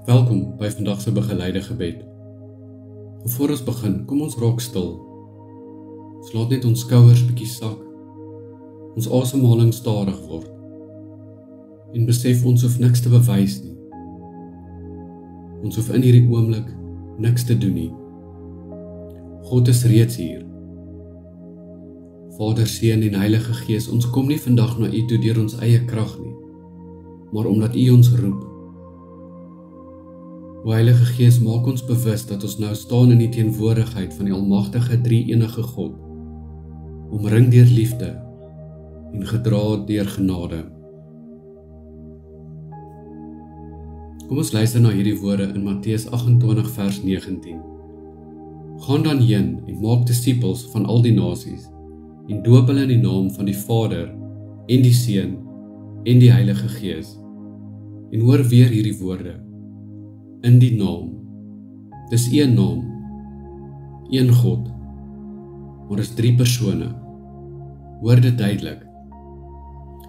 Welkom by vandag se begeleide gebed. Voor ons begin, kom ons raak stil. Ons laat net ons skouers bietjie sak, ons asemhaling stadig word en besef ons hoef niks te bewys nie. Ons hoef in hierdie oomblik niks te doen nie. God is reeds hier. Vader, Seun en Heilige Gees, ons kom nie vandag na U toe deur ons eie krag nie, maar omdat U ons roep. O Heilige Gees, maak ons bewus dat ons nou staan in die teenwoordigheid van die almagtige drie-enige God, omring deur liefde en gedra deur genade. Kom ons luister na hierdie woorde in Matteus 28 vers 19. Gaan dan heen en maak disippels van al die nasies en doop hulle in die naam van die Vader en die Seun en die Heilige Gees. En hoor weer hierdie woorde. In die naam. Dis een naam, een God, maar is drie persone. Hoor dit duidelik.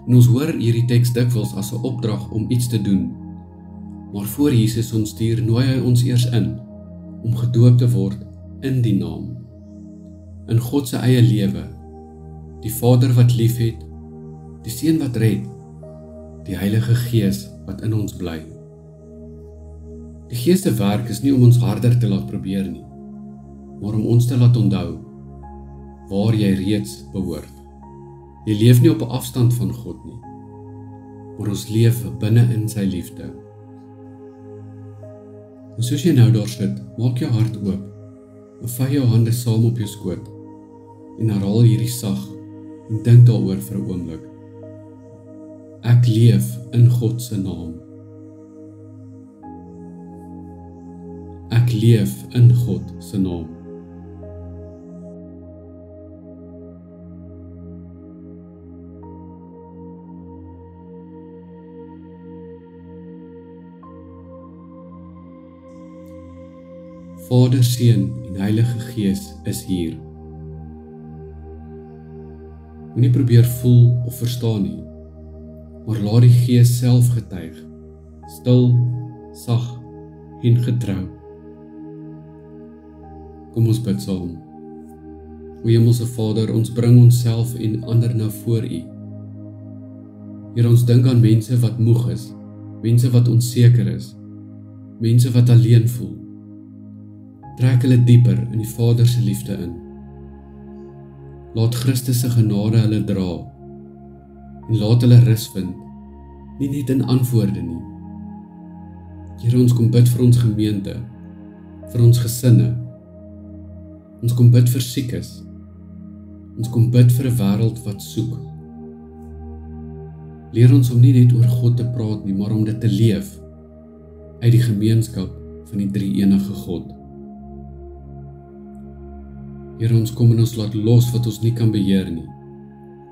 En ons hoor hierdie teks dikwels as 'n opdrag om iets te doen, maar voor Jesus ons stuur, nooi hy ons eers in, om gedoop te word in die naam. In God se eie lewe, die Vader wat liefhet, die Seun wat red, die Heilige Gees wat in ons bly. Die Gees se werk is nie om ons harder te laat probeer nie, maar om ons te laat onthou waar jy reeds behoort. Jy leef nie op 'n afstand van God nie, maar ons leef binne in sy liefde. En soos jy nou daar sit, maak jou hart oop, en vou jou hande saam op jou skoot, en herhaal hierdie sag, en dink daaroor vir 'n oomblik. Ek leef in God se naam. Ek leef in God se naam. Vader, Seun en Heilige Gees is hier. Moenie probeer voel of verstaan nie, maar laat die Gees self getuig, stil, sag en getrou. Kom ons bid saam. O Hemelse Vader, ons bring onsself en ander nou voor U. Here, ons dink aan mense wat moeg is, mense wat onseker is, mense wat alleen voel. Trek hulle dieper in die Vader se liefde in. Laat Christus se genade hulle dra en laat hulle rus vind, nie net in antwoorde nie. Here, ons kom bid vir ons gemeente, vir ons gesinne. Ons kom bid vir siekes. Ons kom bid vir 'n wêreld wat soek. Leer ons om nie net oor God te praat nie, maar om dit te leef uit die gemeenskap van die drie-enige God. Here, ons kom en ons laat los wat ons nie kan beheer nie.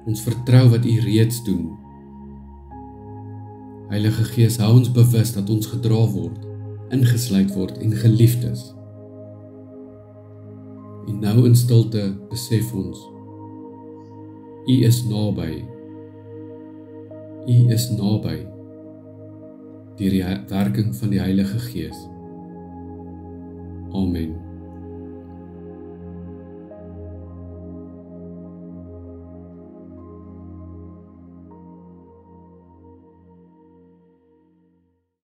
Ons vertrou wat U reeds doen. Heilige Gees, hou ons bewus dat ons gedra word, ingesluit word en geliefd is. En nou in stilte besef ons, U is naby. U is naby deur die werking van die Heilige Gees. Amen.